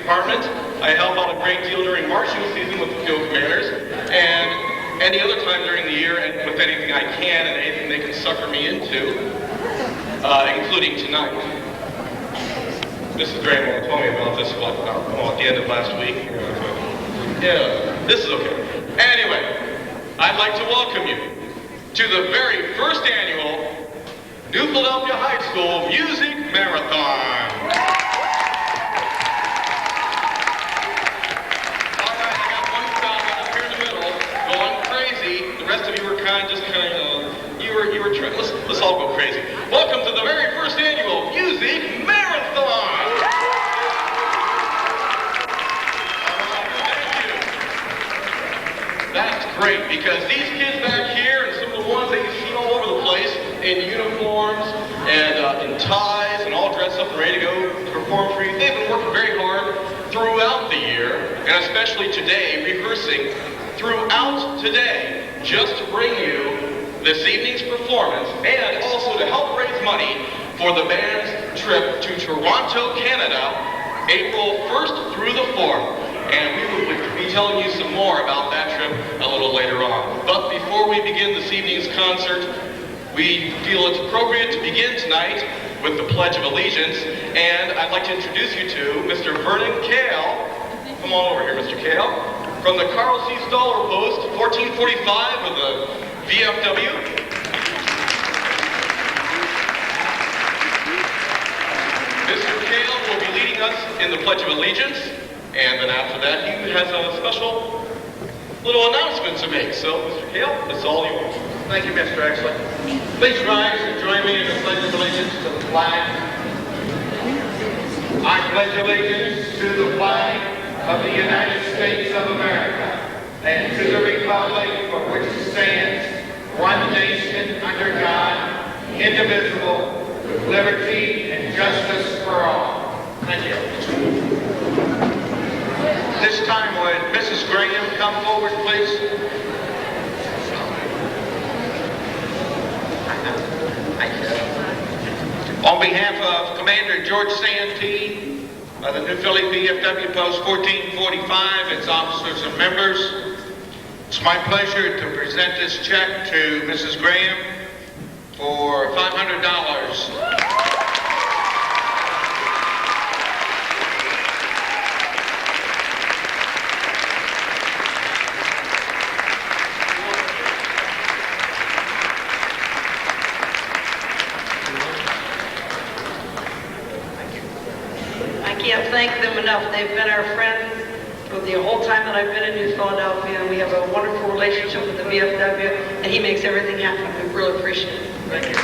department. I help out a great deal during marching season with the field commanders, and any other time during the year, and with anything I can and anything they can sucker me into, including tonight. Mrs. Graham told me about this at the end of last week. Yeah, this is okay. Anyway, I'd like to welcome you to the very first annual New Philadelphia High School Music Marathon. All right, I got one crowd up here in the middle going crazy. The rest of you were you were trying. Let's all go crazy. Welcome to the very first annual Music Marathon. That's great, because these kids back here and some of the ones that you've seen all over the place in uniforms and in ties and all dressed up and ready to go perform for you, they've been working very hard throughout the year, and especially today, rehearsing throughout today, just to bring you this evening's performance, and also to help raise money for the band's trip to Toronto, Canada, April 1st through the 4th. And we will be telling you some more about that trip a little later on. But before we begin this evening's concert, we feel it's appropriate to begin tonight with the Pledge of Allegiance. And I'd like to introduce you to Mr. Vernon Kale. Come on over here, Mr. Kale. From the Carl C. Stoller Post, 1445 of the VFW. Mr. Kale will be leading us in the Pledge of Allegiance. And then after that, he has a special little announcement to make. So, Mr. Kale, it's all yours. Thank you, Mr. Excellent. Please rise and join me in the Pledge of Allegiance to the flag. I pledge allegiance to the flag of the United States of America and to the republic for which it stands, one nation under God, indivisible, with liberty and justice for all. Thank you. This time, would Mrs. Graham come forward, please? On behalf of Commander George Santee, of the New Philly VFW Post 1445, its officers and members, it's my pleasure to present this check to Mrs. Graham for $500. I can't thank them enough. They've been our friends for the whole time that I've been in New Philadelphia, and we have a wonderful relationship with the VFW, and he makes everything happen. We really appreciate it. Thank you.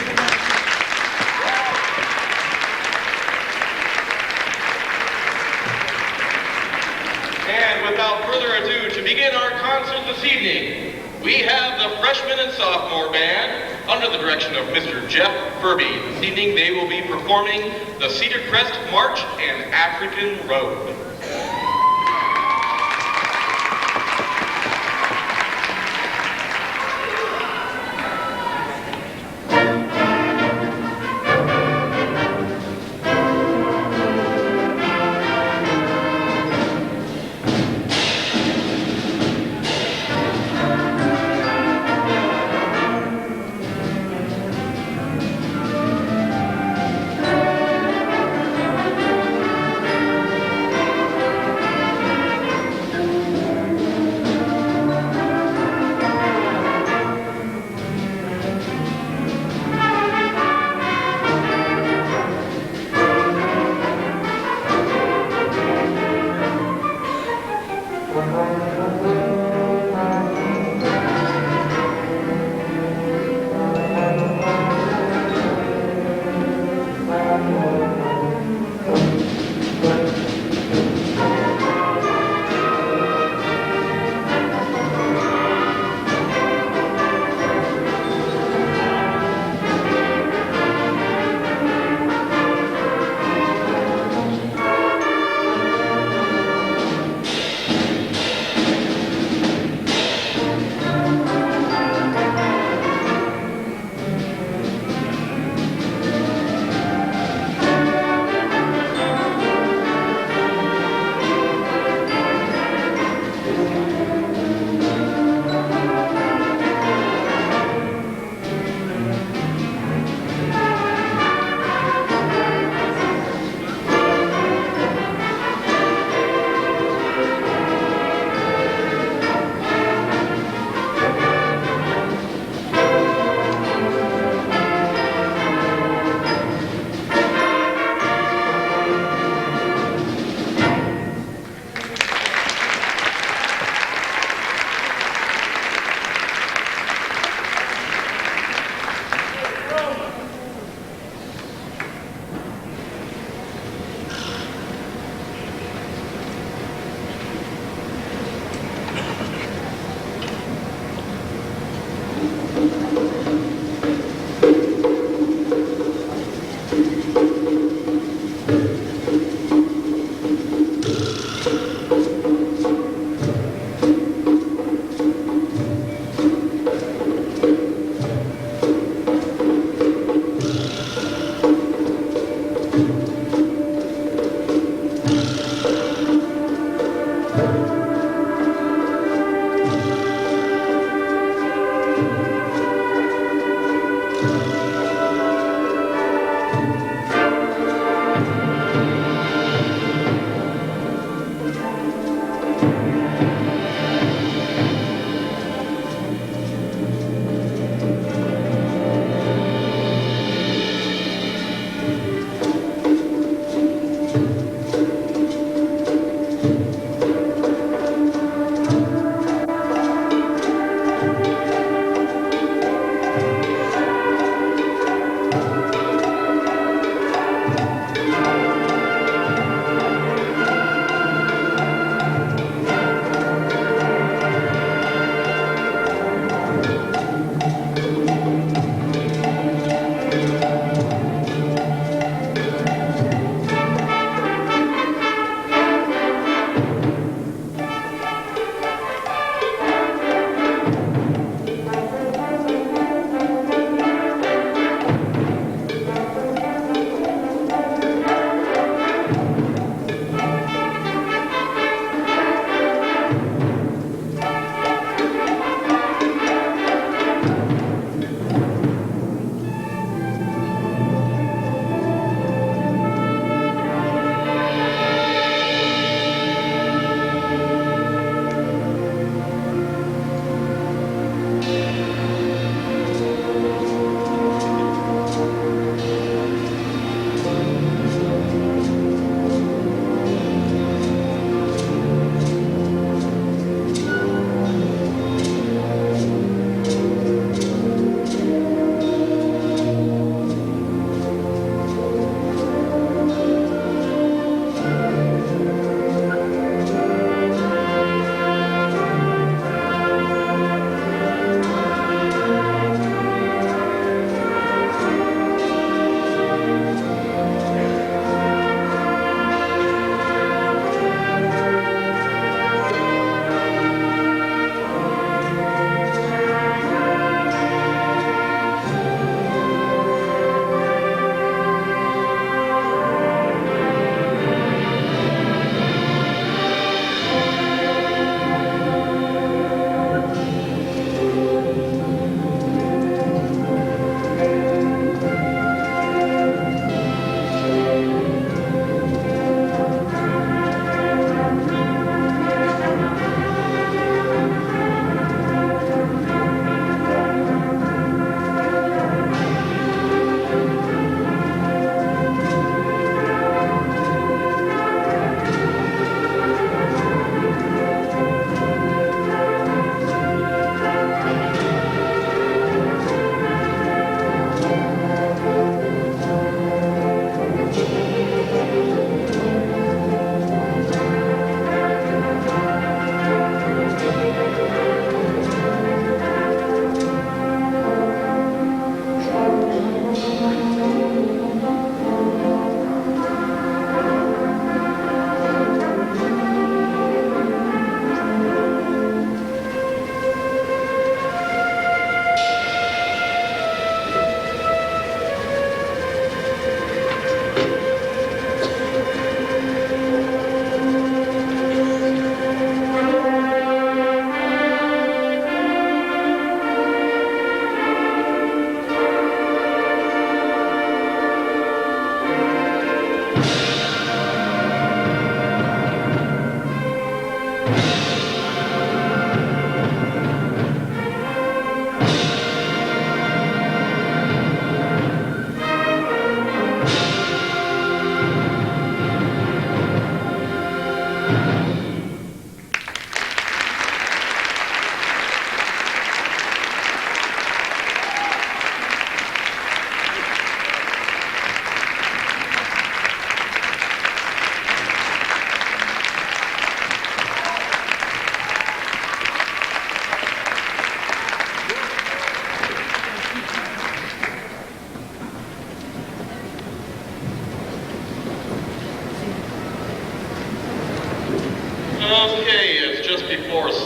And without further ado, to begin our concert this evening, we have the freshman and sophomore band under the direction of Mr. Jeff Furby. This evening they will be performing the Cedar Crest March and African Road.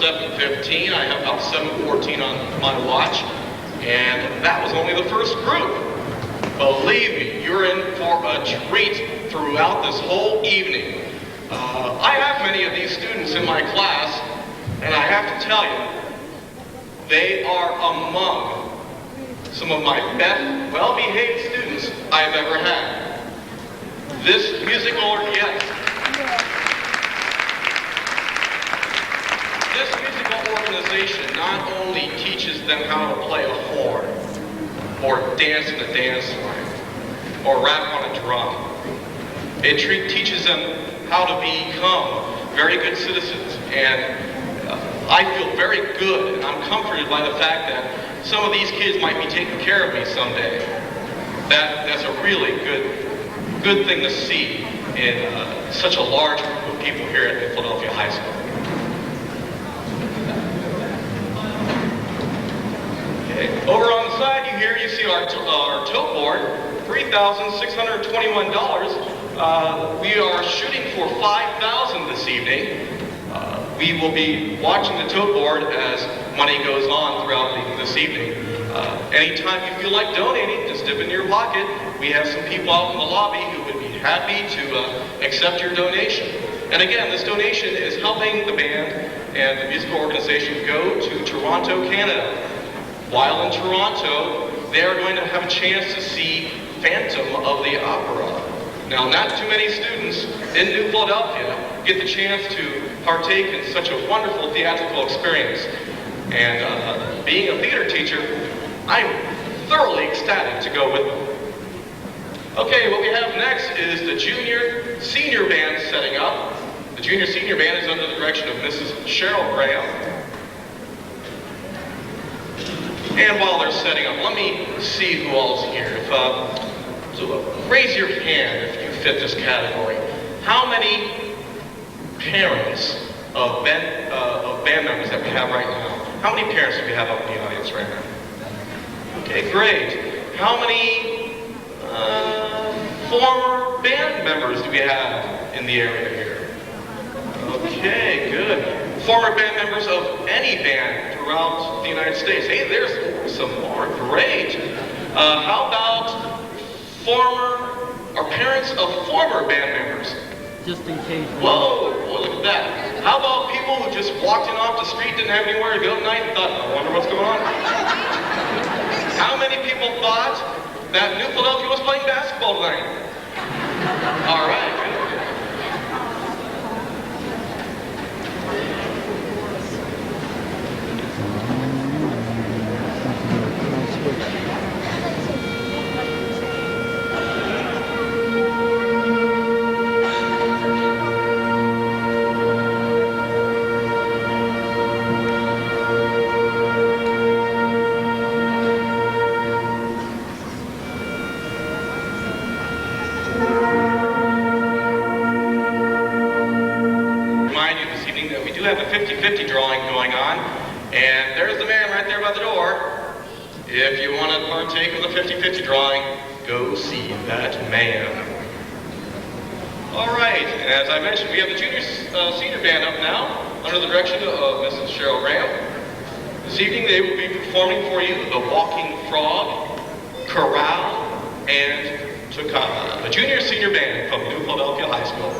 7:15. I have about 7:14 on my watch, and that was only the first group. Believe me, you're in for a treat throughout this whole evening. I have many of these students in my class, and I have to tell you, they are among some of my best, well-behaved students I've ever had. This musical, yes. This musical organization not only teaches them how to play a horn, or dance in a dance line, or rap on a drum. It teaches them how to become very good citizens, and I feel very good, and I'm comforted by the fact that some of these kids might be taking care of me someday. That's a really good thing to see in such a large group of people here at Philadelphia High School. Okay. Over on the side here, you see our tote board, $3,621. We are shooting for $5,000 this evening. We will be watching the tote board as money goes on throughout this evening. Anytime you feel like donating, just dip into your pocket. We have some people out in the lobby who would be happy to accept your donation. And again, this donation is helping the band and the musical organization go to Toronto, Canada. While in Toronto, they are going to have a chance to see Phantom of the Opera. Now, not too many students in New Philadelphia get the chance to partake in such a wonderful theatrical experience. And being a theater teacher, I'm thoroughly ecstatic to go with them. Okay, what we have next is the junior senior band setting up. The junior senior band is under the direction of Mrs. Cheryl Graham. And while they're setting up, let me see who all's here. So raise your hand if you fit this category. How many parents of band members that we have right now? How many parents do we have up in the audience right now? Okay, great. How many former band members do we have in the area here? Okay, good. Former band members of any band throughout the United States. Hey, there's some more. Great. How about parents of former band members? Just in case. Whoa, look at that. How about people who just walked in off the street, didn't have anywhere to go tonight, and thought, I wonder what's going on? How many people thought that New Philadelphia was playing basketball tonight? All right, good. Have a 50-50 drawing going on, and there's the man right there by the door. If you want to partake of the 50-50 drawing, go see that man. All right, and as I mentioned, we have the junior senior band up now under the direction of Mrs. Cheryl Graham. This evening they will be performing for you the Walking Frog, Chorale, and Toccata. The junior senior band from New Philadelphia High School.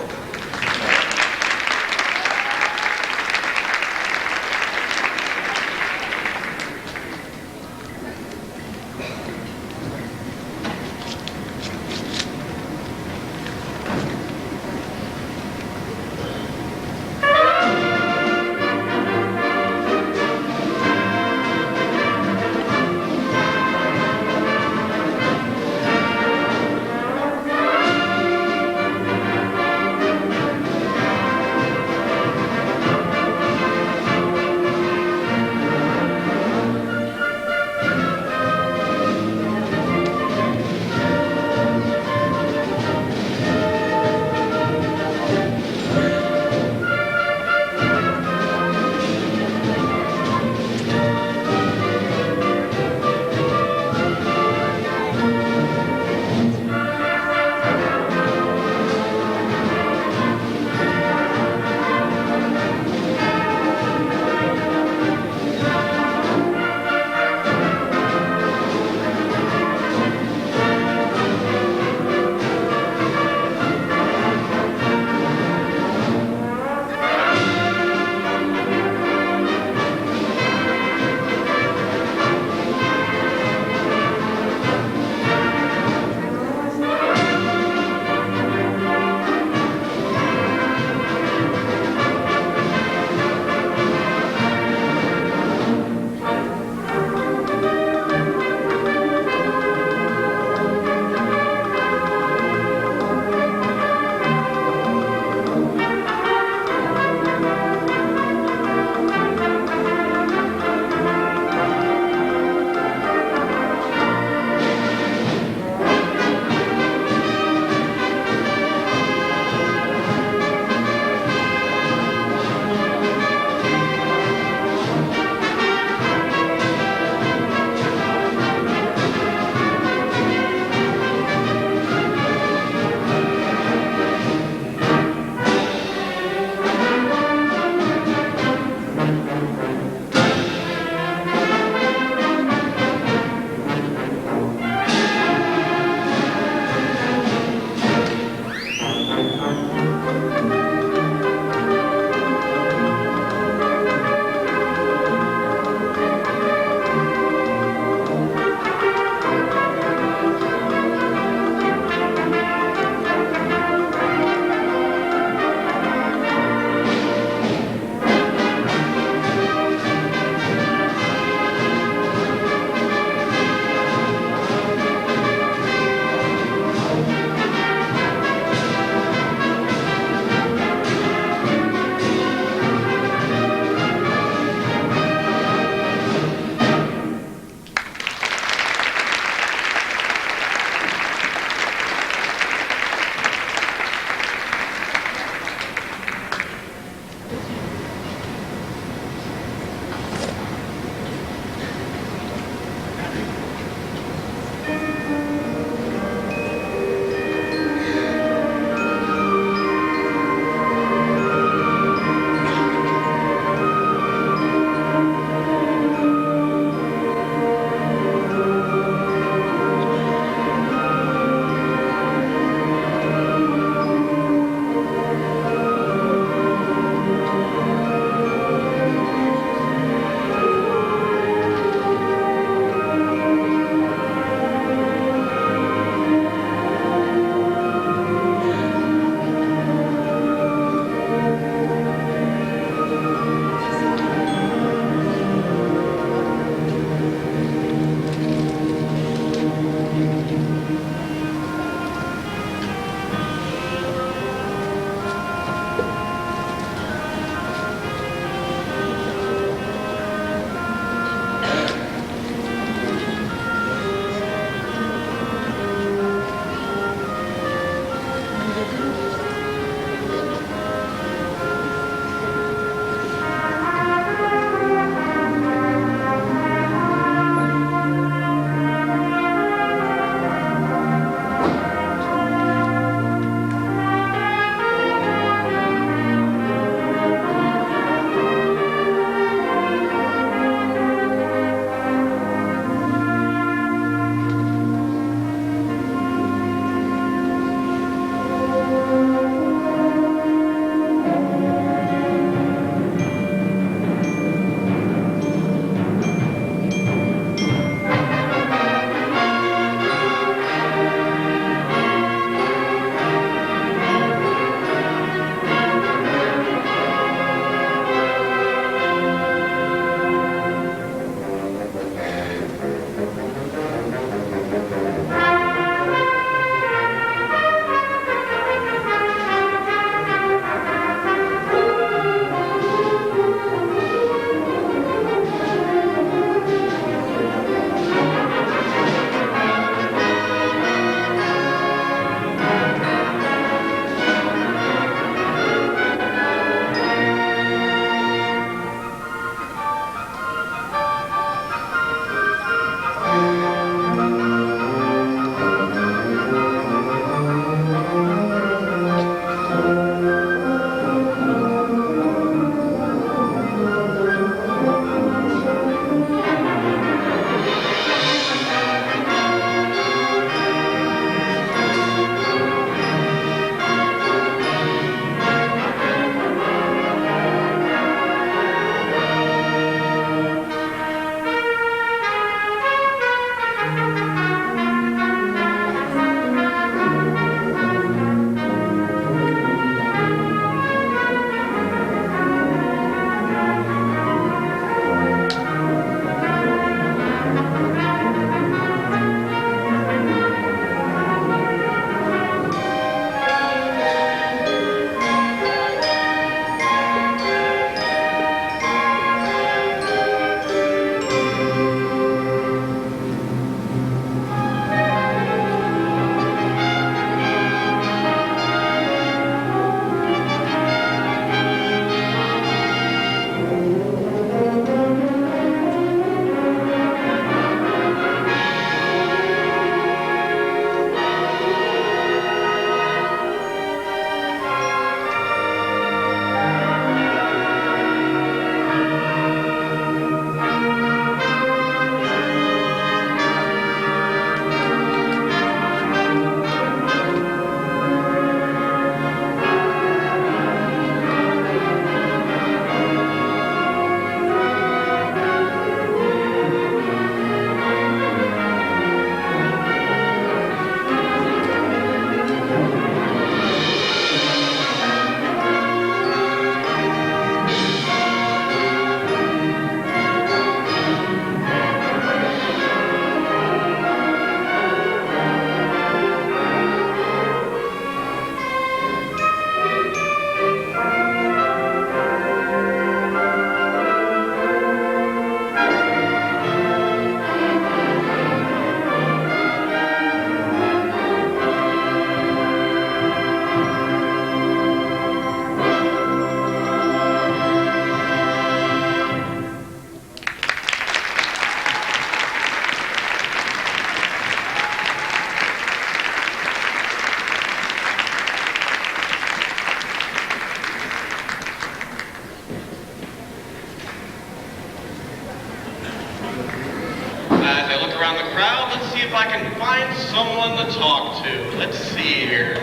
crowd. Let's see if I can find someone to talk to. Let's see here.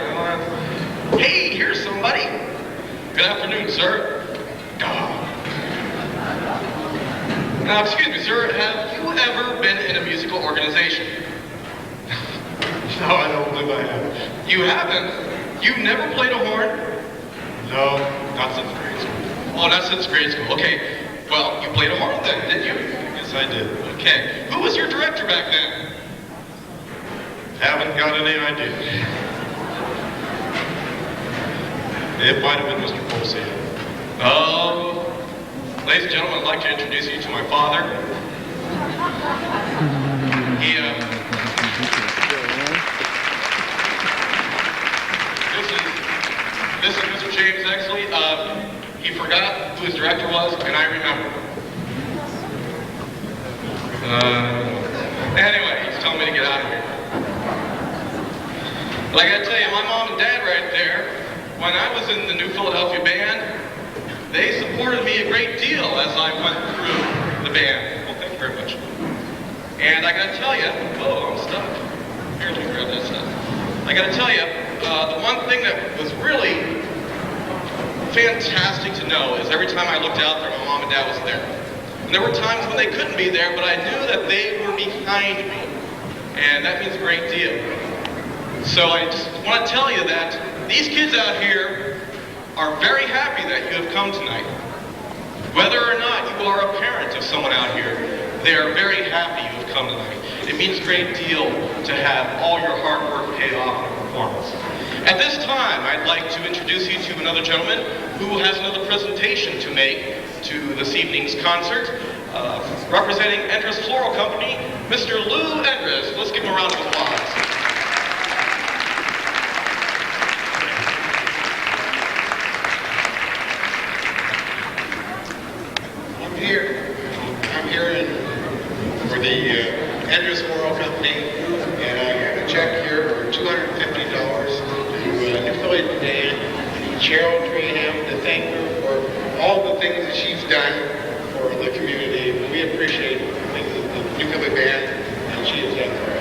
Hey, here's somebody. Good afternoon, sir. Now, excuse me, sir, have you ever been in a musical organization? No, I don't believe I have. You haven't? You've never played a horn? No, not since grade school. Oh, not since grade school. Okay. Well, you played a horn then, didn't you? Yes, I did. Okay. Who was your director back then? Haven't got any idea. It might have been Mr. Posey. Oh, ladies and gentlemen, I'd like to introduce you to my father. This is Mr. James Exley. He forgot who his director was, and I remember. Anyway, he's telling me to get out of here. But I gotta tell you, my mom and dad right there, when I was in the New Philadelphia band, they supported me a great deal as I went through the band. Well, thank you very much. And I gotta tell you, I'm stuck. Here, let me grab that stuff. I gotta tell you, the one thing that was really fantastic to know is every time I looked out there, my mom and dad was there. And there were times when they couldn't be there, but I knew that they were behind me. And that means a great deal. So I just want to tell you that these kids out here are very happy that you have come tonight. Whether or not you are a parent of someone out here, they are very happy you have come tonight. It means a great deal to have all your hard work paid off in a performance. At this time, I'd like to introduce you to another gentleman who has another presentation to make to this evening's concert. Representing Endress Floral Company, Mr. Lou Endress. Let's give him a round of applause. I'm here for the Endress Floral Company, and I have a check here for $250 to New Philly today. Cheryl Traham, to thank her for all the things that she's done for the community. We appreciate the New Philly band, and she has done for us.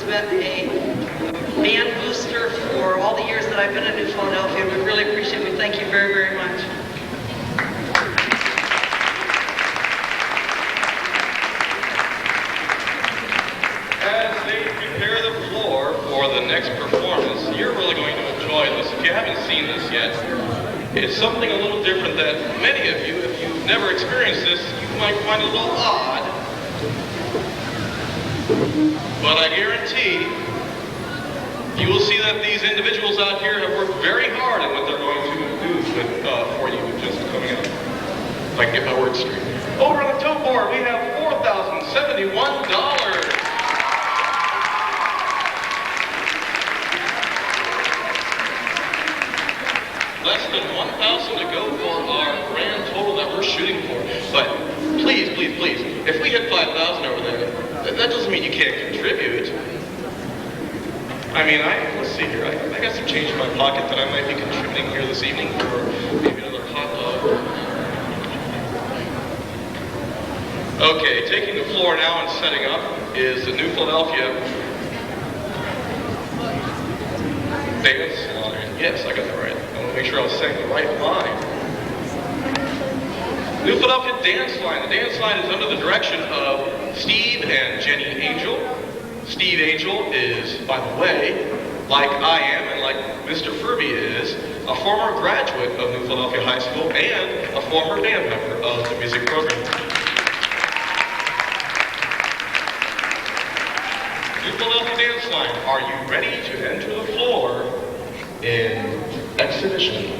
A band booster for all the years that I've been in New Philadelphia. We really appreciate it. We thank you very, very much. As they prepare the floor for the next performance, you're really going to enjoy this. If you haven't seen this yet, it's something a little different that many of you, if you've never experienced this, you might find a little odd. But I guarantee you will see that these individuals out here have worked very hard at what they're going to do for you just coming up. If I can get my words straight. Over on the tote board, we have $4,071. Less than 1,000 to go for our grand total that we're shooting for. But please, please, please, if we hit 5,000 over there, that doesn't mean you can't contribute. I mean, let's see here. I got some change in my pocket that I might be contributing here this evening for maybe another hot dog. Okay, taking the floor now and setting up is the New Philadelphia Dance Line. Yes, I got that right. I want to make sure I was saying the right line. New Philadelphia Dance Line. The dance line is under the direction of Steve and Jenny Angel. Steve Angel is, by the way, like I am and like Mr. Furby is, a former graduate of New Philadelphia High School and a former band member of the music program. New Philadelphia Dance Line, are you ready to enter the floor in exhibition?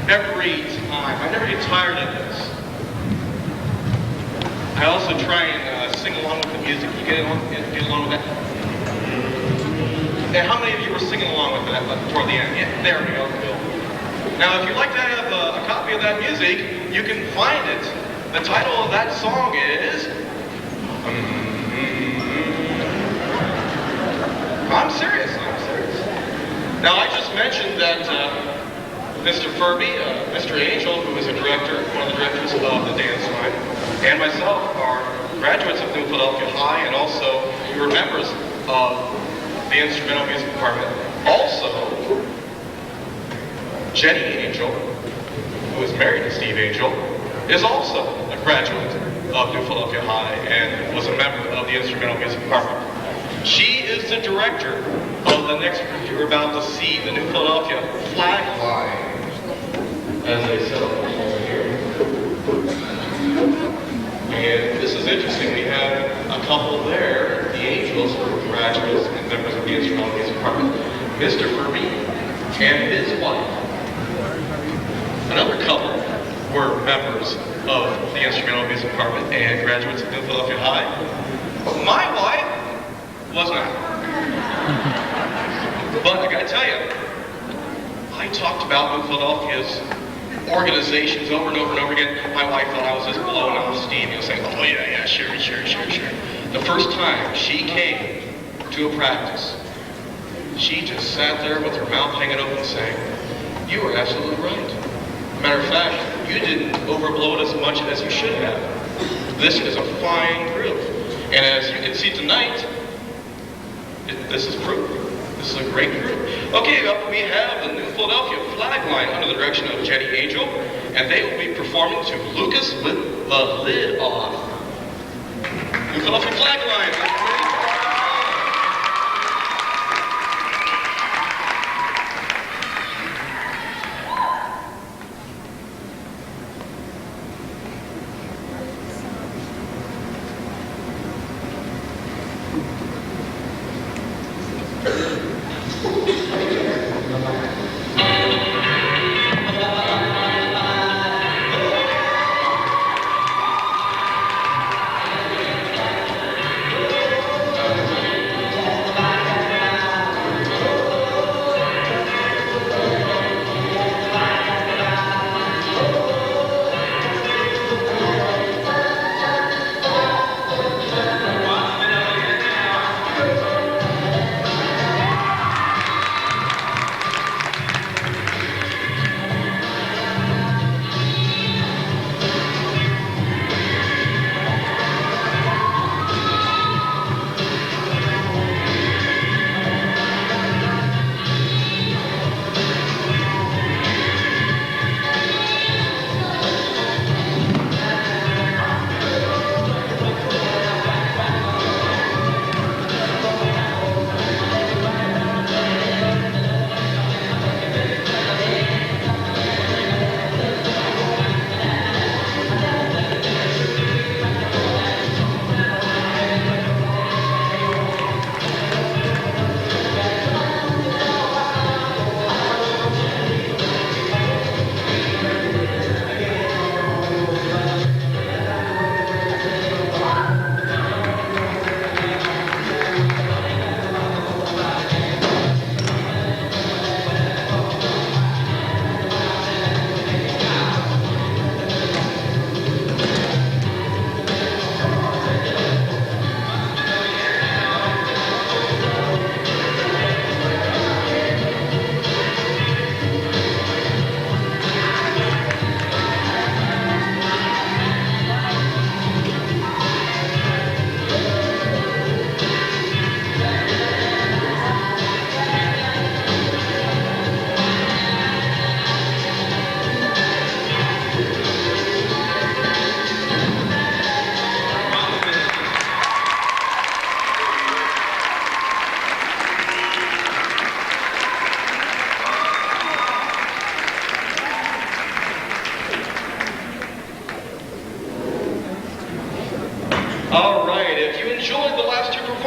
every time. I never get tired of this. I also try and sing along with the music. You get along with that? And how many of you were singing along with that toward the end? Yeah, there we go. Cool. Now, if you'd like to have a copy of that music, you can find it. The title of that song is... I'm serious. Now, I just mentioned that Mr. Furby, Mr. Angel, who is a director, one of the directors of the dance line, and myself are graduates of New Philadelphia High, and also we were members of the instrumental music department. Also, Jenny Angel, who is married to Steve Angel, is also a graduate of New Philadelphia High and was a member of the instrumental music department. She is the director of the next group you're about to see, the New Philadelphia Flag Line, as they set up over here. And this is interesting. We have a couple there, the Angels, who were graduates and members of the instrumental music department, Mr. Furby and his wife. Another couple were members of the instrumental music department and graduates of New Philadelphia High. My wife was not. But I gotta tell you, I talked about New Philadelphia's organizations over and over and over again. My wife thought I was just blowing off steam, saying, oh yeah, sure. The first time she came to a practice, she just sat there with her mouth hanging open saying, you were absolutely right. Matter of fact, you didn't overblow it as much as you should have. This is a fine group. And as you can see tonight, this is proof. This is a great group. Okay, up we have the New Philadelphia Flag Line under the direction of Jenny Angel, and they will be performing to Lucas with the Lid Off. New Philadelphia Flag Line.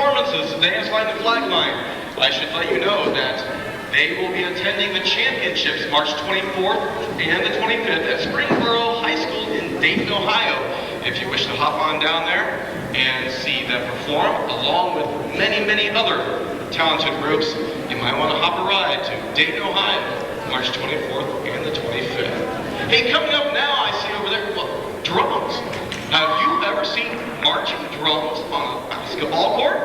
performances, the dance line, the flag line. I should let you know that they will be attending the championships March 24th and the 25th at Springboro High School in Dayton, Ohio. If you wish to hop on down there and see them perform, along with many, many other talented groups, you might want to hop a ride to Dayton, Ohio, March 24th and the 25th. Hey, coming up now, I see over there, well, drums. Have you ever seen marching drums on a basketball court?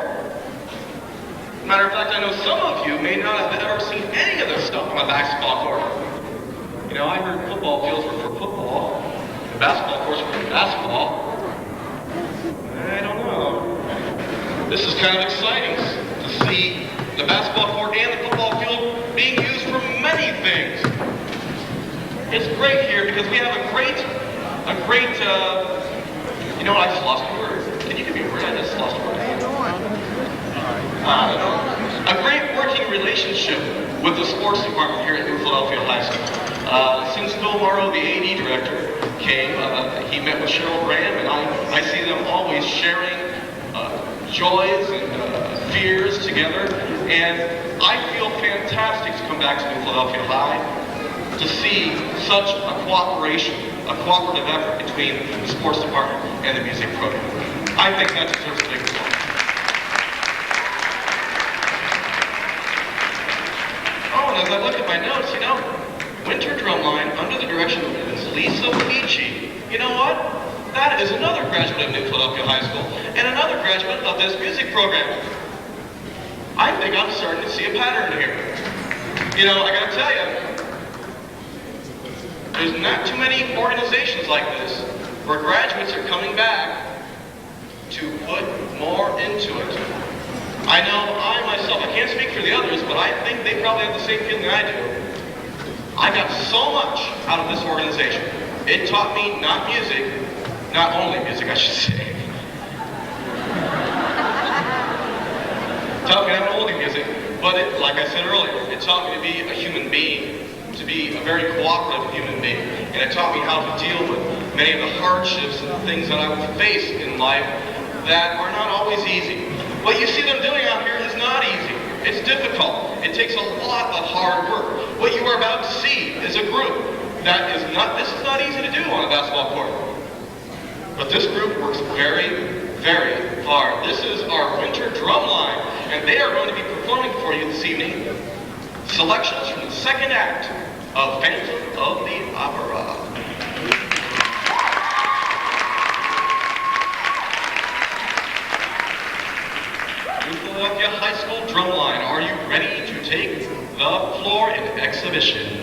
Matter of fact, I know some of you may not have ever seen any of this stuff on a basketball court. You know, I heard football fields were for football, and basketball courts were for basketball. I don't know. This is kind of exciting to see the basketball court and the football field being used for many things. It's great here because we have a great, you know what, I just lost a word. Can you give me a word? I just lost a word. A great working relationship with the sports department here at New Philadelphia High School. Since Bill Morrow, the AD director, came, he met with Cheryl Graham, and I see them always sharing joys and fears together. And I feel fantastic to come back to New Philadelphia High to see such a cooperative effort between the sports department and the music program. I think that deserves a big applause. Oh, and as I look at my notes, you know, Winter Drumline, under the direction of Ms. Lisa Felici, you know what? That is another graduate of New Philadelphia High School and another graduate of this music program. I think I'm starting to see a pattern here. You know, I gotta tell you, there's not too many organizations like this where graduates are coming back to put more into it. I know I myself, I can't speak for the others, but I think they probably have the same feeling I do. I got so much out of this organization. It taught me not only music, I should say. Taught me not only music, but like I said earlier, it taught me to be a human being, to be a very cooperative human being. And it taught me how to deal with many of the hardships and the things that I would face in life that are not always easy. What you see them doing out here is not easy. It's difficult. It takes a lot of hard work. What you are about to see is a group that is not, this is not easy to do on a basketball court. But this group works very, very hard. This is our Winter Drumline, and they are going to be performing for you this evening selections from the second act of Phantom of the Opera. New Philadelphia High School Drumline, are you ready to take the floor in exhibition?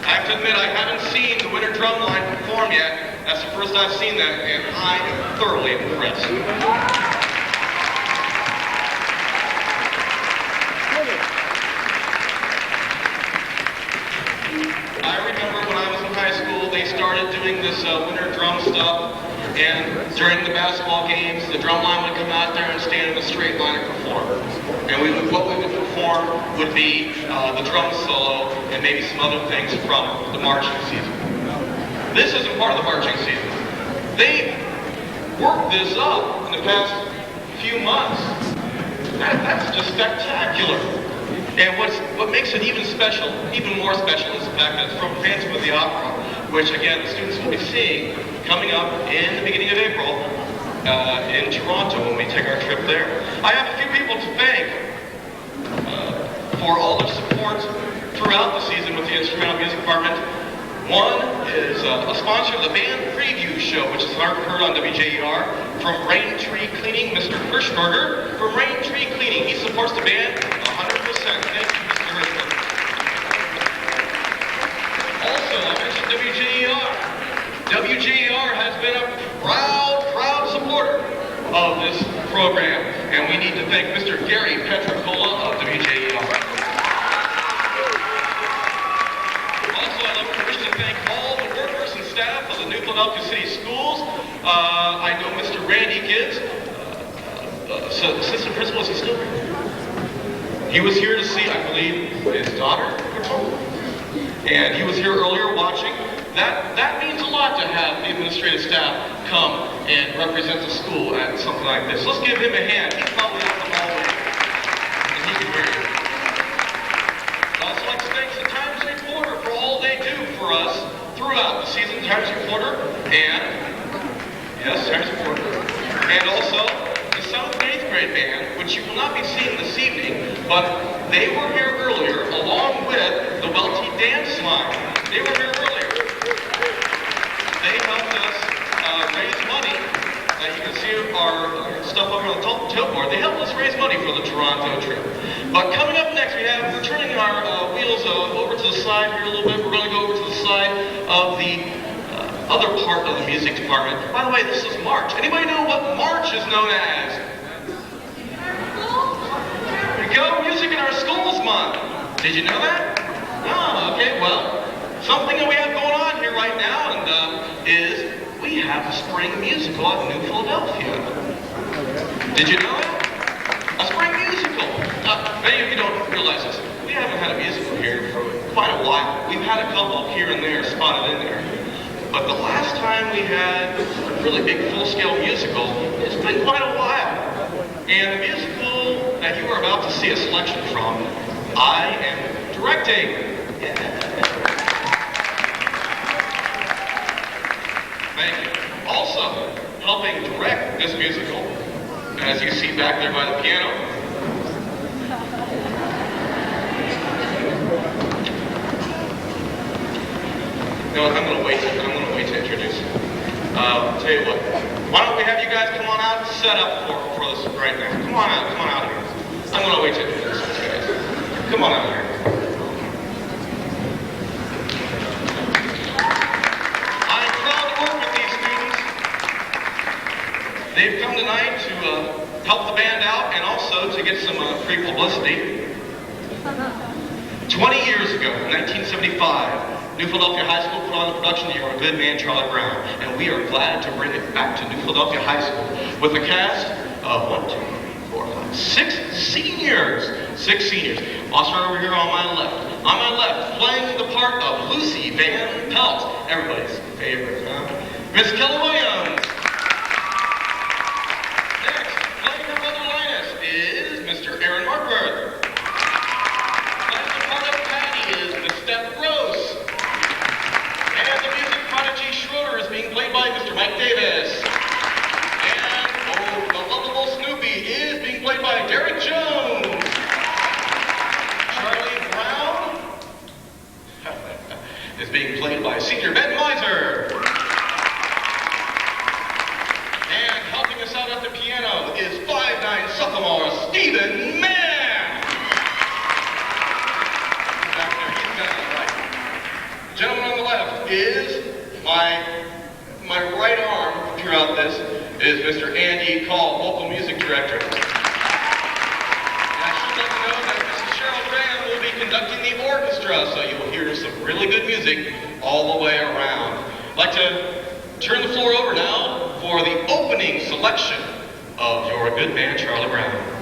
I have to admit, I haven't seen the Winter Drumline perform yet. That's the first I've seen that, and I am thoroughly impressed. I remember when I was in high school, they started doing this winter drum stuff, and during the basketball games, the drum line would come out there and stand in a straight line and perform. And what we would perform would be the drum solo and maybe some other things from the marching season. This isn't part of the marching season. They worked this up in the past few months. That's just spectacular. And what makes it even more special, is the fact that it's from Phantom of the Opera, which again, the students will be seeing coming up in the beginning of April in Toronto when we take our trip there. I have a few people to thank for all their support throughout the season with the instrumental music department. One is a sponsor of the band preview show, which is heard on WJER, from Rain Tree Cleaning, Mr. Hirschberger. From Rain Tree Cleaning, he supports the band 100%. Thank you, Mr. Hirschberger. Also, I mentioned WJER. WJER has been a proud supporter of this program, and we need to thank Mr. Gary Petricola of WJER. Also, I wish to thank all the workers and staff of the New Philadelphia City Schools. I know Mr. Randy Gibbs, assistant principal, is he still here? He was here to see, I believe, his daughter perform. And he was here earlier watching. That means a lot to have the administrative staff come and represent the school at something like this. Let's give him a hand. He's probably out the hallway, and he can hear you. I'd also like to thank the Times Reporter for all they do for us throughout the season. Times Reporter and, yes, Times Reporter. And also the 7th and 8th grade band, which you will not be seeing this evening, but they were here earlier along with the Welty Dance Line. They were here earlier. They helped us raise money. You can see our stuff over on the tilt board. They helped us raise money for the Toronto trip. But coming up next, we're turning our wheels over to the side here a little bit. We're going to go over to the side of the other part of the music department. By the way, this is March. Anybody know what March is known as? There we go, Music in Our Schools Month. Did you know that? Oh, okay, well, something that we have going on here right now is we have a spring musical at New Philadelphia. Did you know that? A spring musical. Many of you don't realize this. We haven't had a musical here for quite a while. We've had a couple here and there spotted in there. But the last time we had a really big full-scale musical, it's been quite a while. And the musical that you are about to see a selection from, I am directing. Thank you. Also, helping direct this musical, as you see back there by the piano, no, I'm going to wait to introduce you. Tell you what, why don't we have you guys come on out and set up for this right now. Come on out here. I'm going to wait to introduce these guys. Come on out here. I'm proud to work with these students. They've come tonight to help the band out and also to get some free publicity. 20 years ago, in 1975, New Philadelphia High School put on the production year on Good Man Charlie Brown, and we are glad to bring it back to New Philadelphia High School with a cast of 6 seniors. 6 seniors. I'll start over here on my left. On my left, playing the part of Lucy Van Pelt, everybody's favorite, huh? Miss Kelly Williams. Next, playing her brother Linus is Mr. Aaron Markworth. Playing the part of Patty is Miss Steph Gross. And the music prodigy Schroeder is being played by Mr. Mike Davis. And, the lovable Snoopy is being played by Derek Jones. Charlie Brown is being played by Senior Ben Miser. And helping us out at the piano is 5'9" sophomore Stephen Mann. Back there, he's got it right. is my right arm throughout this is Mr. Andy Call, local music director. And I should let you know that Mrs. Cheryl Graham will be conducting the orchestra, so you will hear some really good music all the way around. I'd like to turn the floor over now for the opening selection of Your Good Man, Charlie Brown.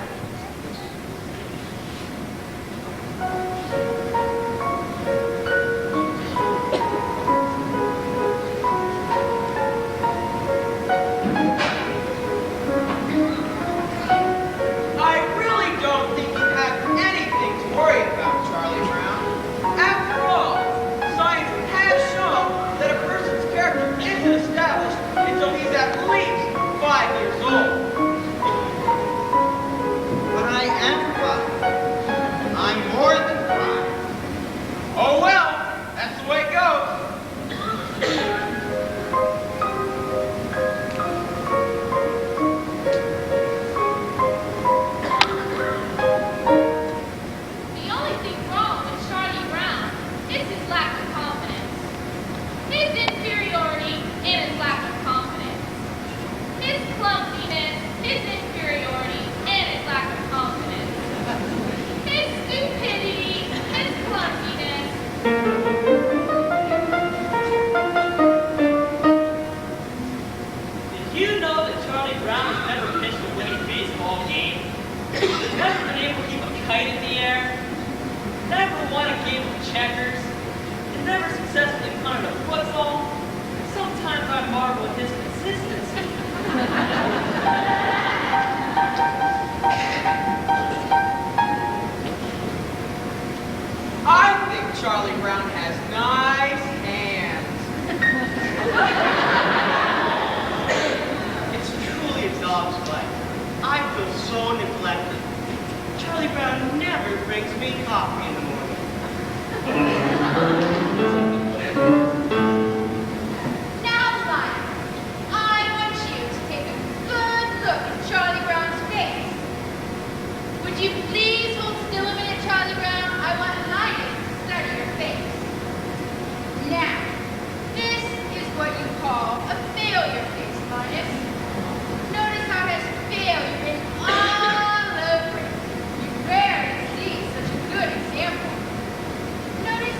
Charlie Brown has nice hands. It's truly a dog's life. I feel so neglected. Charlie Brown never brings me coffee in the morning. Now, Mike, I want you to take a good look at Charlie Brown's face. Would you please hold still a minute, Charlie Brown? I want Linus to study your face. Now, this is what you call a failure face, Linus. Notice how it has failure written all over it. You rarely see such a good example. Notice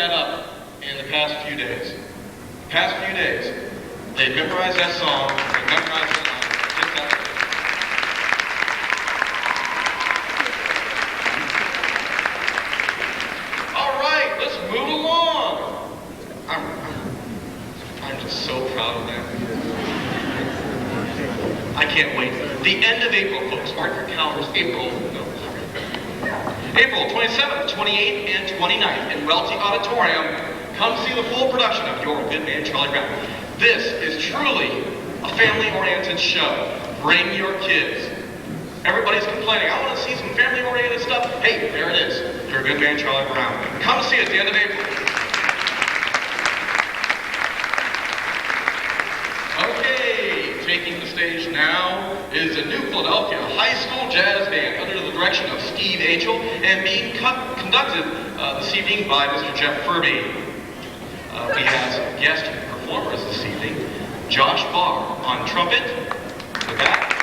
that up in the past few days. They memorized that song, they memorized that line. Get that. All right, let's move along. I'm just so proud of them. I can't wait. The end of April, folks. Mark your calendars. April 27th, 28th, and 29th in Welty Auditorium. Come see the full production of Your Good Man, Charlie Brown. This is truly a family-oriented show. Bring your kids. Everybody's complaining, I want to see some family-oriented stuff. Hey, there it is. Your Good Man, Charlie Brown. Come see it at the end of April. Okay, taking the stage now is the New Philadelphia High School Jazz Band under the direction of Steve Angel and being conducted this evening by Mr. Jeff Furby. We have guest performers this evening, Josh Barr on trumpet, in the back,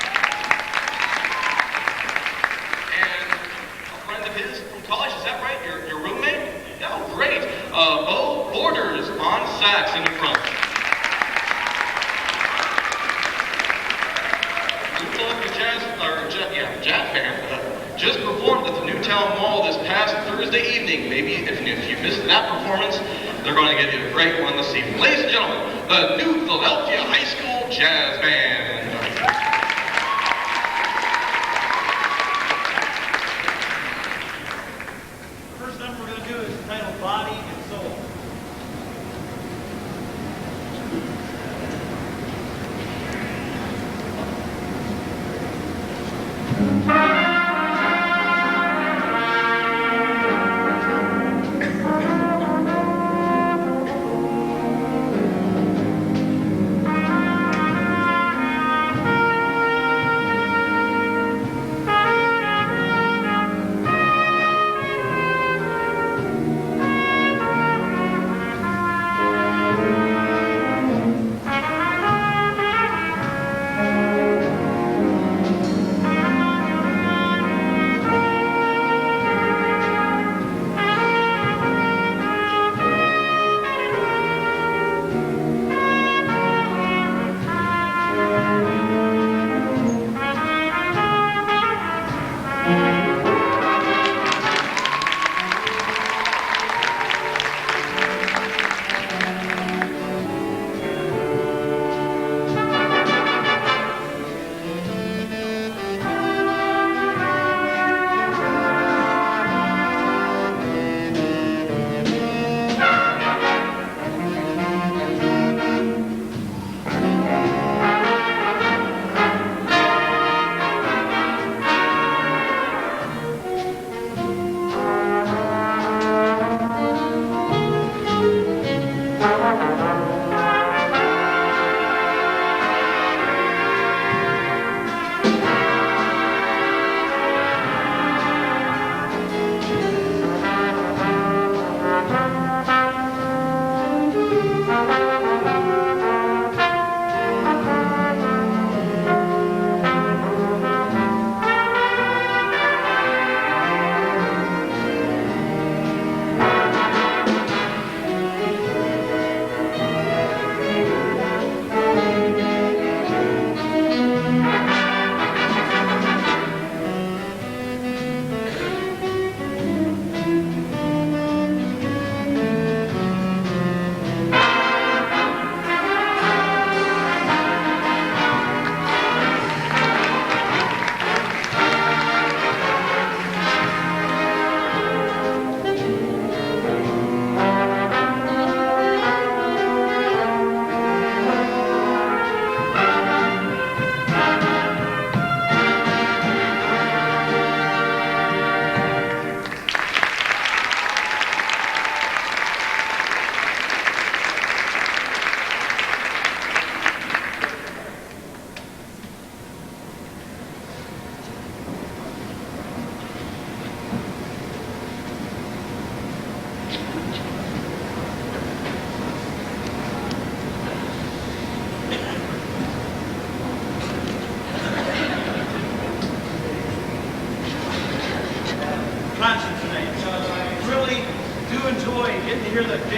and a friend of his from college, is that right? Your roommate? Oh, great. Bo Borders on sax in the front. Jazz band just performed at the Newtown Mall this past Thursday evening. Maybe if you missed that performance, they're going to give you a great one this evening. Ladies and gentlemen, the New Philadelphia High School Jazz Band. The first number we're going to do is titled Body and Soul.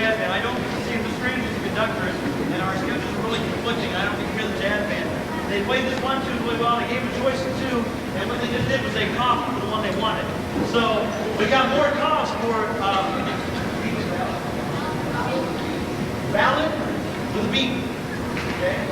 jazz band. I don't get to see the strings as conductors, and our schedules are really conflicting. I don't get to hear the jazz band. They played this one tune really well. They gave them a choice of two, and what they just did was they copied the one they wanted. So we got more calls for ballad with a beat. Okay.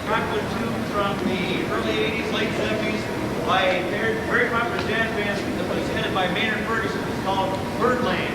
Popular tune from the early 80s, late 70s by a very popular jazz band that was headed by Maynard Ferguson. It's called Birdland.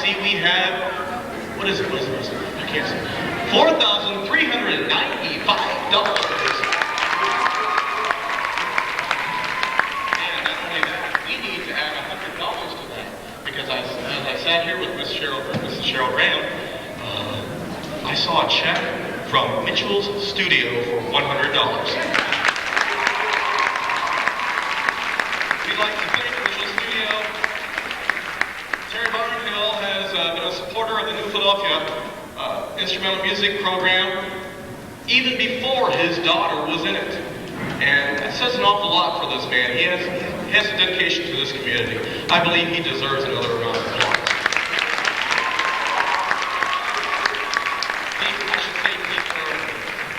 see we have, what is it? I can't see. $4,395. And not only that, we need to add $100 to that. Because as I sat here with Mrs. Cheryl Graham, I saw a check from Mitchell's Studio for $100. We'd like to thank Mitchell's Studio. Terry Barnhill has been a supporter of the New Philadelphia instrumental music program even before his daughter was in it. And that says an awful lot for this man. He has a dedication to this community. I believe he deserves another round of applause.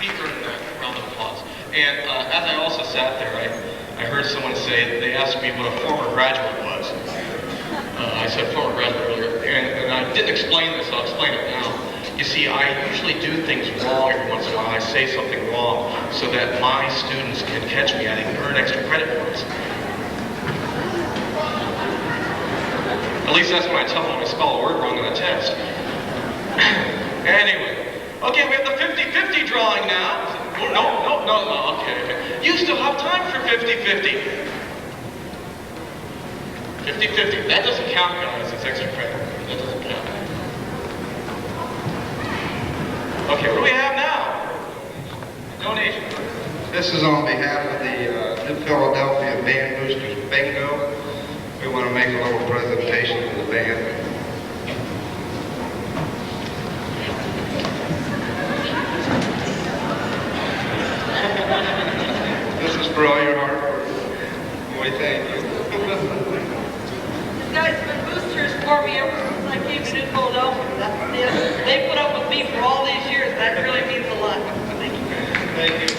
He earned that round of applause. And as I also sat there, I heard someone say that they asked me what a former graduate was. I said former graduate earlier, and I didn't explain this, I'll explain it now. You see, I usually do things wrong every once in a while. I say something wrong so that my students can catch me. I can earn extra credit points. At least that's what I tell them when I spell a word wrong on a test. Anyway, okay, we have the 50-50 drawing now. No, okay. You still have time for 50-50. 50-50, that doesn't count, guys, it's extra credit. That doesn't count. Okay, what do we have now? Donation. This is on behalf of the New Philadelphia Band Boosters Bingo. We want to make a little presentation to the band. This is for all your hard work. We thank you. These guys have been boosters for me ever since I came to New Philadelphia. That's it. They put up with me for all these years. That really means a lot. Thank you. Thank you.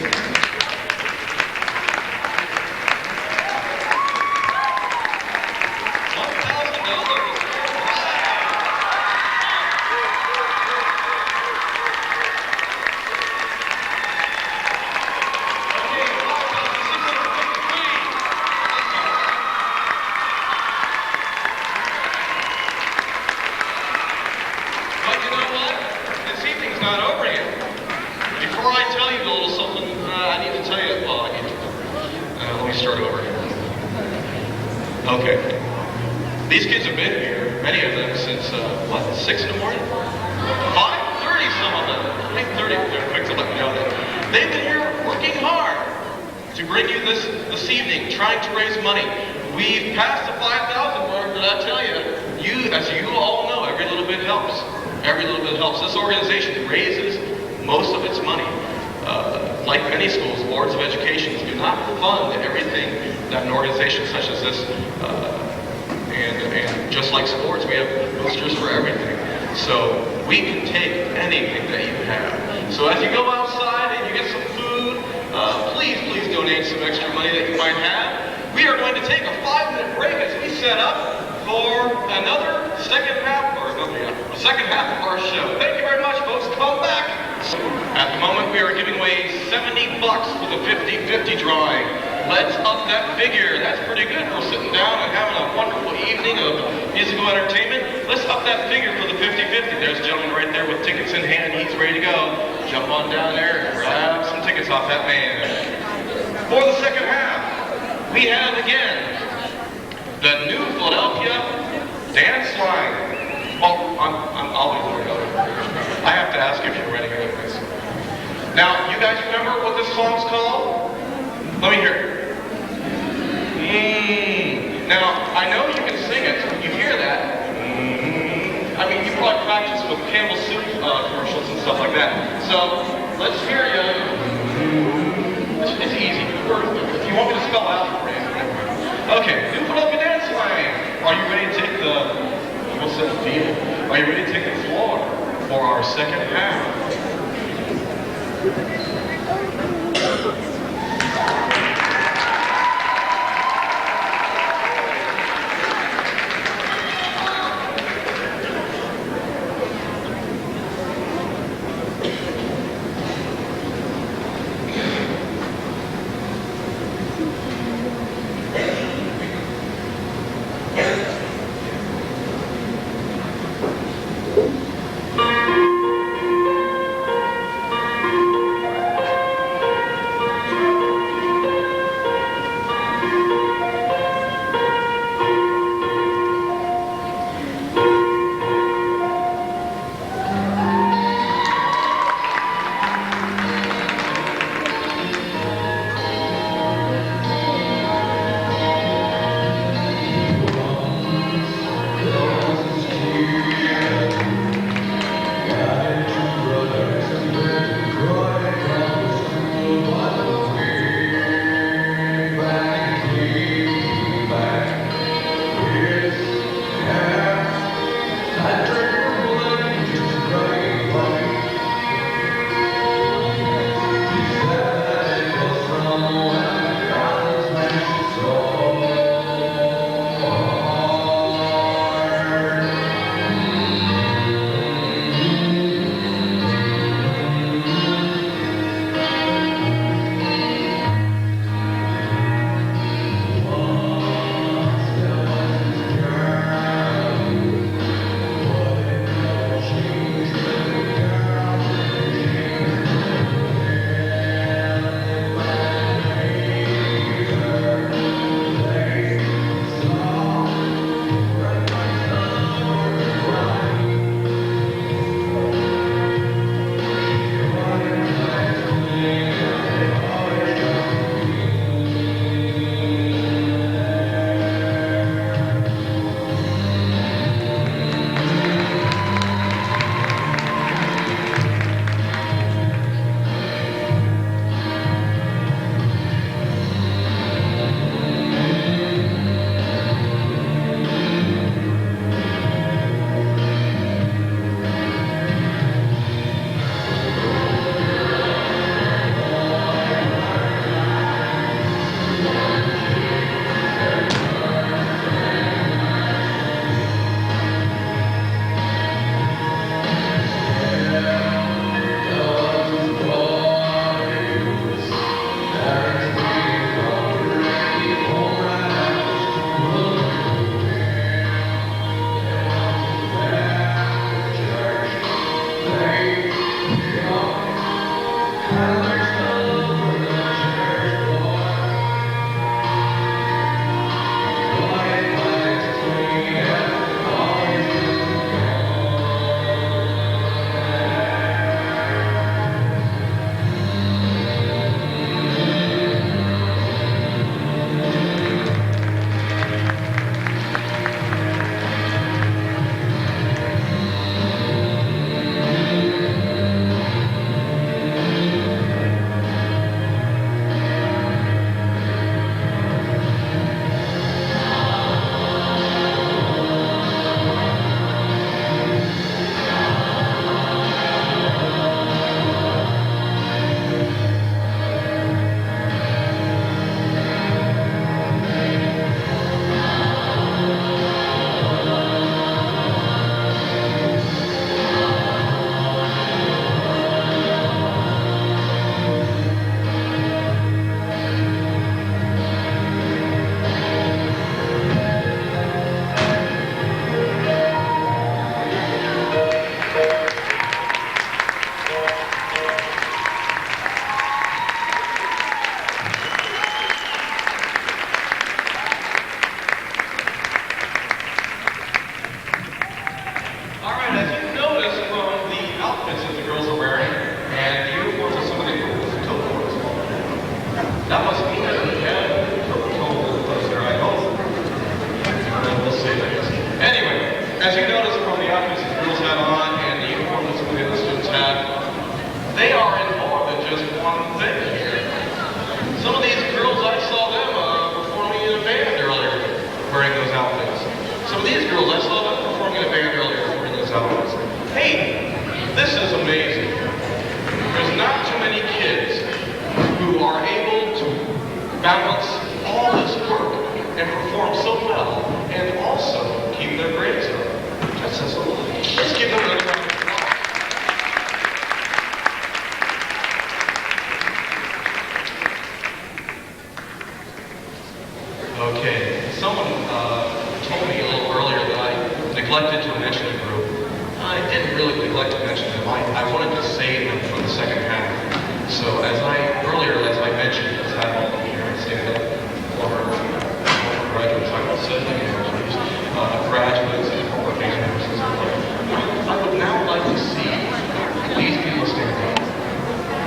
Okay. These kids have been here, many of them, since, 6 in the morning? 5:30, some of them. 5:30, they're quick to let me know that. They've been here working hard to bring you this evening, trying to raise money. We've passed the 5,000 mark, but I tell you, as you all know, every little bit helps. Every little bit helps. This organization raises most of its money. Like many schools, boards of education do not fund everything that an organization such as this, and just like sports, we have boosters for everything. So we can take anything that you have. So as you go outside and you get some food, please donate some extra money that you might have. We are going to take a 5-minute break as we set up for another second half of our show. Thank you very much, folks. Come back. At the moment, we are giving away $70 for the 50-50 drawing. Let's up that figure. That's pretty good. We're sitting down and having a wonderful evening of musical entertainment. Let's up that figure for the 50-50. There's a gentleman right there with tickets in hand. He's ready to go. Jump on down there and grab some tickets off that man. For the second half, we have again the New Philadelphia Dance Line. Oh, I'll leave it. I have to ask if you're ready for this. Now, you guys remember what this song's called? Let me hear it. Now, I know you can sing it. You hear that? I mean, you probably practice with Campbell Soup commercials and stuff like that. So, let's hear you. It's easy. If you want me to spell out for you. Okay, New Philadelphia Dance Line. Are you ready to take Are you ready to take the floor for our second half? As you notice from the outfits the girls have on and the uniform that some of the other students have, they are in more than just one thing here. Some of these girls, I saw them performing in a band earlier wearing those outfits. Some of these girls, I saw them performing in a band earlier wearing those outfits. Hey, this is amazing. There's not too many kids who are able to balance all this work and perform so well and also keep their grades up. That says a lot. Let's give them another round of applause. Okay, someone told me a little earlier that I neglected to mention a group. I didn't really neglect to mention them. I wanted to save them for the second half. So as I mentioned, let's have all the parents stand up for graduates. I will say graduates and former band members and stuff like that. I would now like to see these people stand up.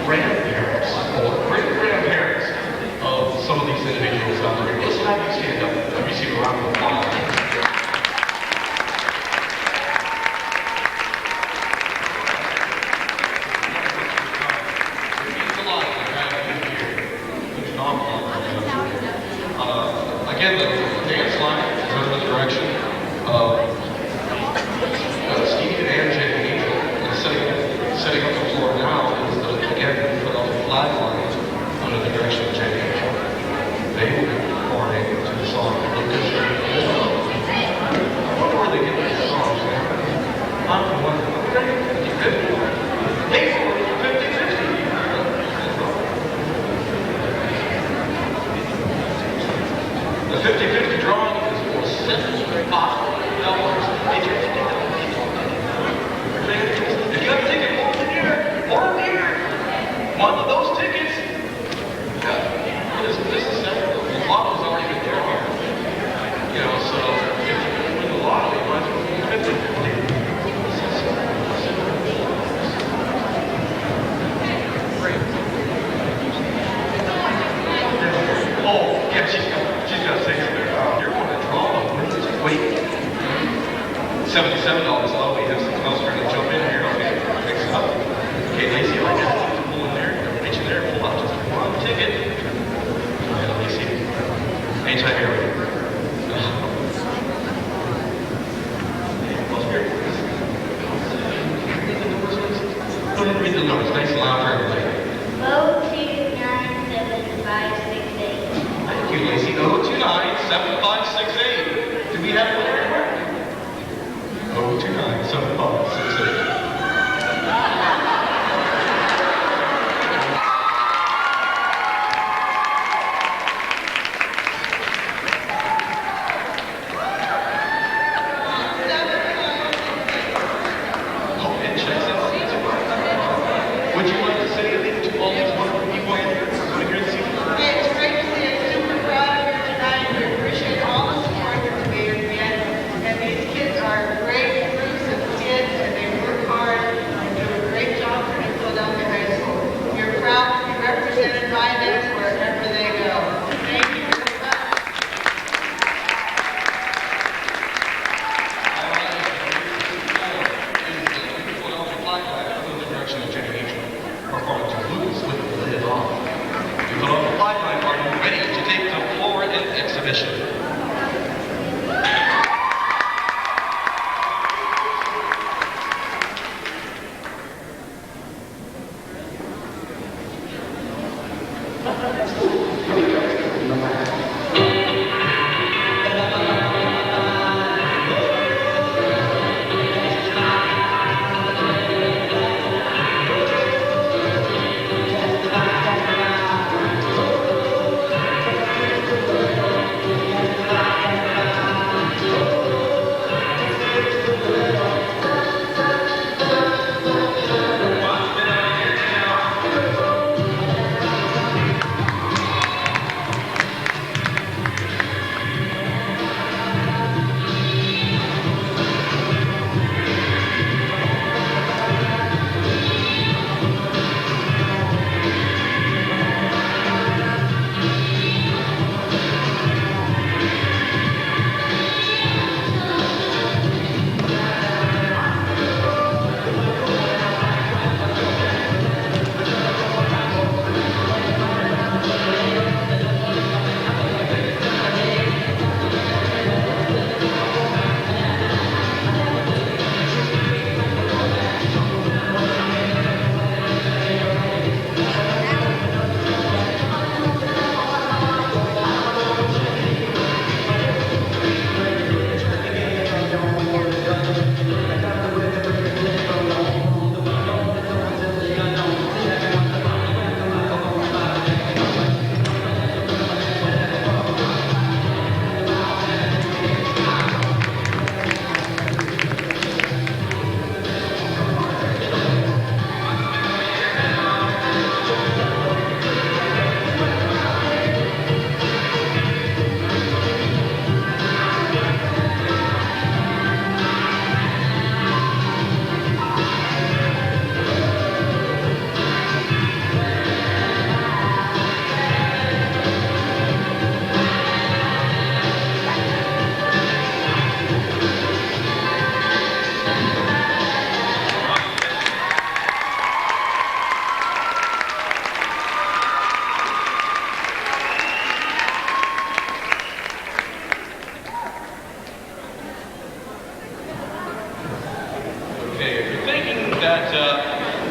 Grandparents or great-grandparents of some of these individuals out there. Let's have you stand up and receive a round of applause. Again, the dance line is under the direction of Steve and Jay. Setting up the floor now is again put on the flag lines under the direction of Jay. They will be performing to the song Lucas. I wonder where they get these songs, man. I'm wondering. 50-50. They were 50-50. The 50-50 drawing is for $7 If you have a ticket, order here. One of those tickets. Yeah, this is separate. The lotto's already been there here. You know, so if you win the lotto, you might as well win 50-50. Oh, yeah, she's got a ticket there. You're going to draw them. Wait. $77. Oh, we have something else trying to jump in here. Okay, fix it up. Okay, Lacey, I got to pull in there. Reach in there, pull out just one ticket. And Lacey, anytime you're ready. Go ahead and read the numbers. Nice and loud for everybody. 0297568. Thank you, Lacey. 0297568. Do we have one everywhere? 0297568.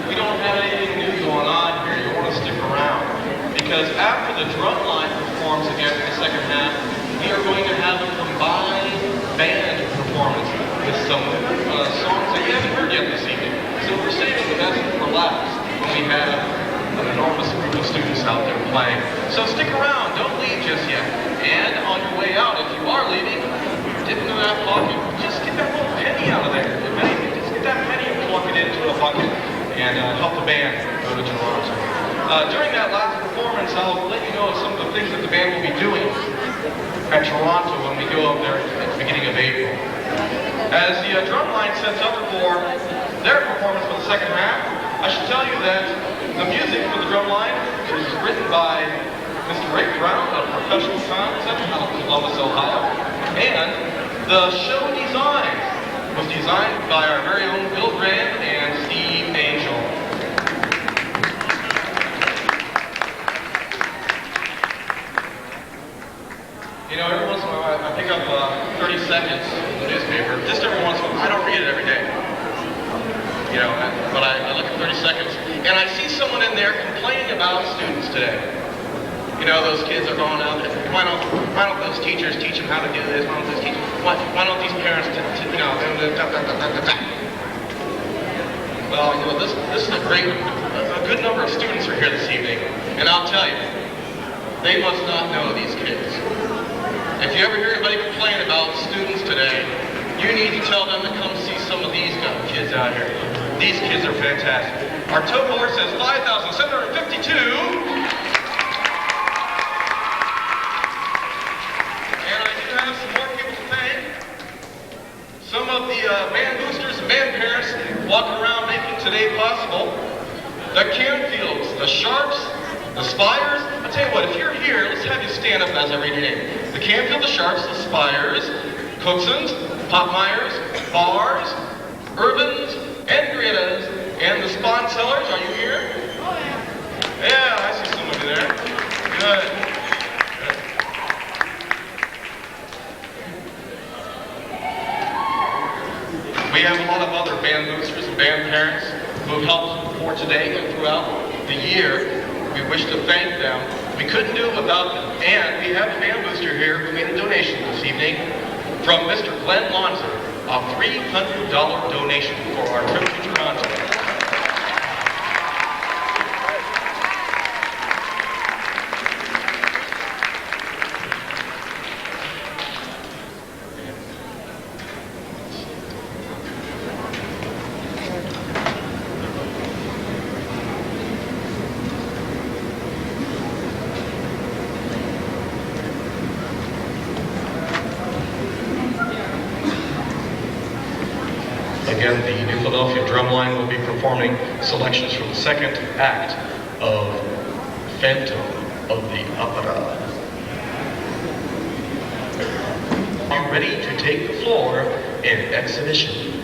we don't have anything new going on here. You want to stick around. Because after the Drumline performs again in the second half, we are going to have a combined band performance with some songs that you haven't heard yet this evening. So we're saving the best for last when we have an enormous group of students out there playing. So stick around, don't leave just yet. And on your way out, if you are leaving, dip into that pocket, just get that little penny out of there. If anything, just get that penny and plug it into a bucket and help the band go to Toronto. During that last performance, I'll let you know of some of the things that the band will be doing at Toronto when we go up there at the beginning of April. As the Drumline sets up for their performance for the second half, I should tell you that the music for the Drumline is written by Mr. Rick Brown, a professional concept out of Columbus, Ohio. And the show design was designed by our very own Bill Graham and Steve Angel. You know, every once in a while I pick up 30 seconds in the newspaper. Just every once in a while. I don't read it every day. You know, but I look at 30 seconds and I see someone in there complaining about students today. You know, those kids are going out there. Why don't those teachers teach them how to do this? Why don't these parents, you know, Well, you know, this is a good number of students are here this evening, and I'll tell you, they must not know these kids. If you ever hear anybody complain about students today, you need to tell them to come see some of these kids out here. These kids are fantastic. Our total score says 5,752. Some more people to thank. Some of the band boosters and band parents walking around making today possible. The Canfields, the Sharps, the Spires. I'll tell you what, if you're here, let's have you stand up as I read your name. The Canfield, the Sharps, the Spires, Cooksons, Popmeyers, Bars, Urbans, and Grittas, and the Spawn Sellers. Are you here? Oh, yeah. Yeah, I see some of you there. Good. We have a lot of other band boosters and band parents who have helped for today and throughout the year. We wish to thank them. We couldn't do it without them. And we have a band booster here who made a donation this evening from Mr. Glenn Lonzo, a $300 donation for our trip to Toronto. Again, the New Philadelphia Drumline will be performing selections from the second act of Phantom of the Opera. Are ready to take the floor in exhibition.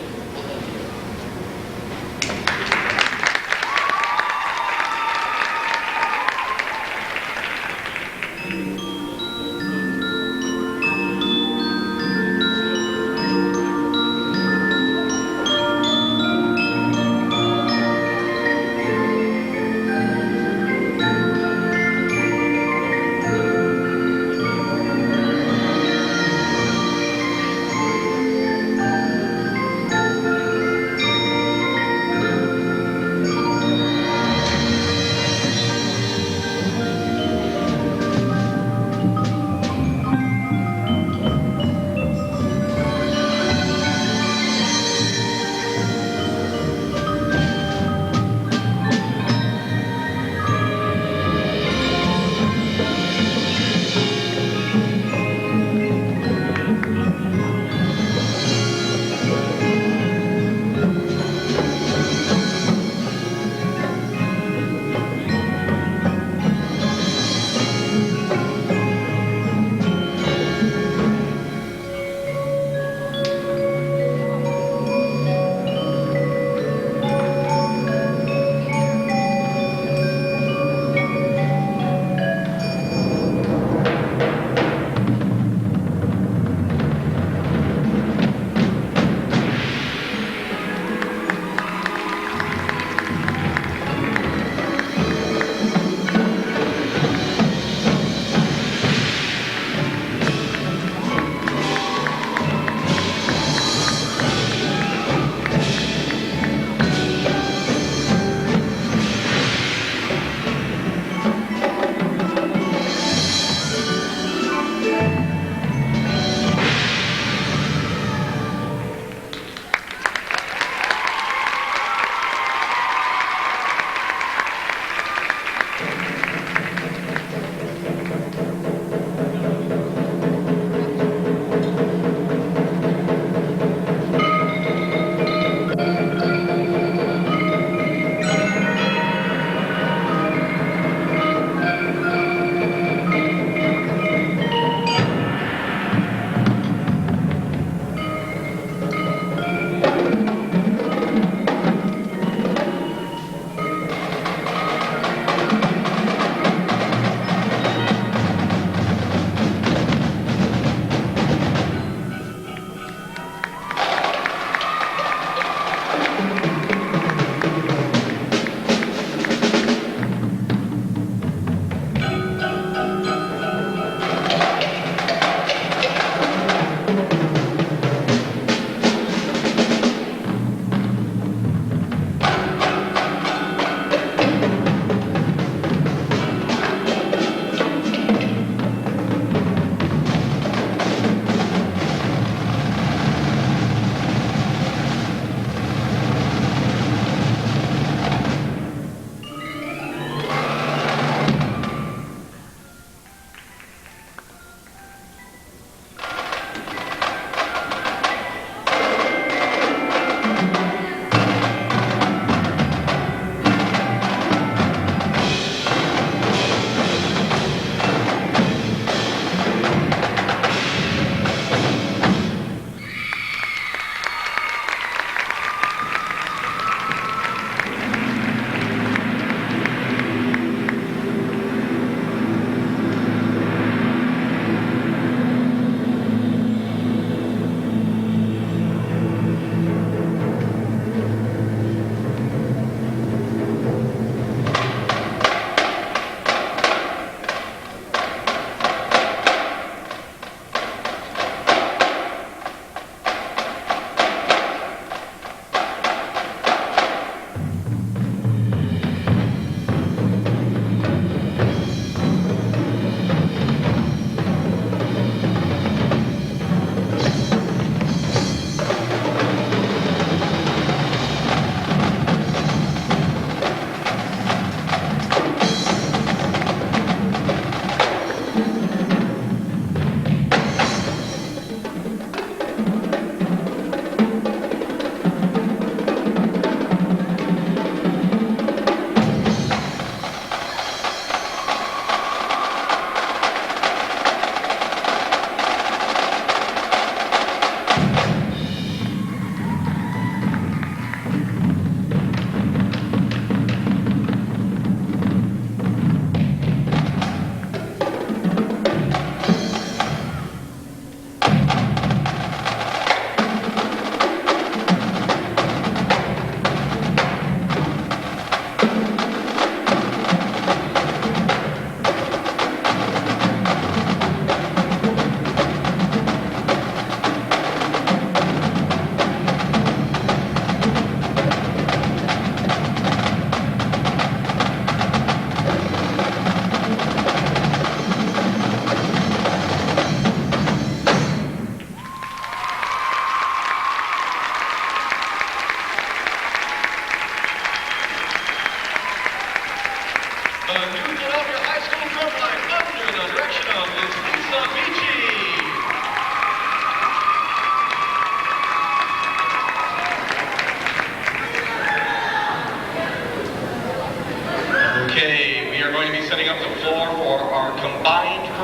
more for our combined band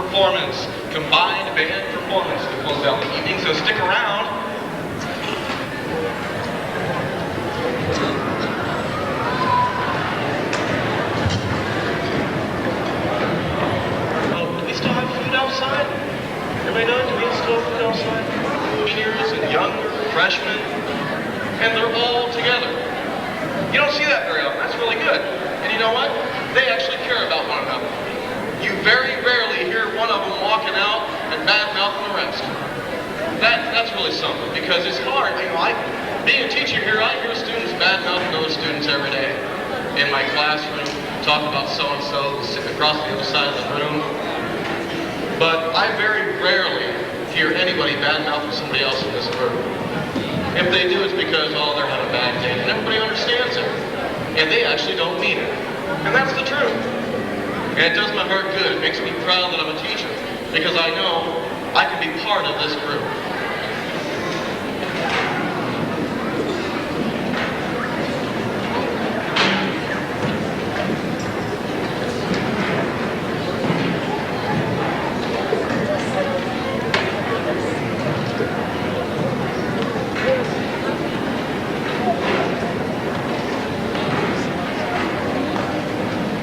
performance to close out the evening, so stick around. Oh, do we still have food outside? Everybody know? Do we still have food outside? Seniors and younger, freshmen, and they're all together. You don't see that very often. That's really good. And you know what? They actually care about one another. You very rarely hear one of them walking out and bad-mouthing the rest. That's really something, because it's hard. You know, being a teacher here, I hear students bad-mouthing other students every day in my classroom, talk about so-and-so sitting across the other side of the room. But I very rarely hear anybody bad-mouthing somebody else in this group. If they do, it's because, oh, they're having a bad day, and everybody understands it. And they actually don't mean it. And that's the truth. And it does my heart good. It makes me proud that I'm a teacher, because I know I can be part of this group.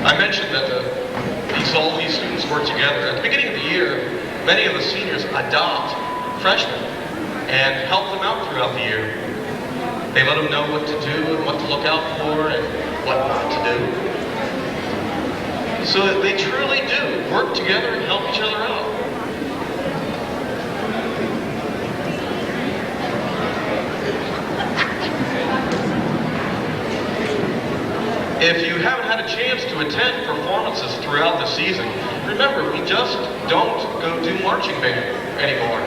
I mentioned that all these students work together. At the beginning of the year, many of the seniors adopt freshmen and help them out throughout the year. They let them know what to do and what to look out for and what not to do. So they truly do work together and help each other out. If you haven't had a chance to attend performances throughout the season, remember, we just don't go do marching band anymore.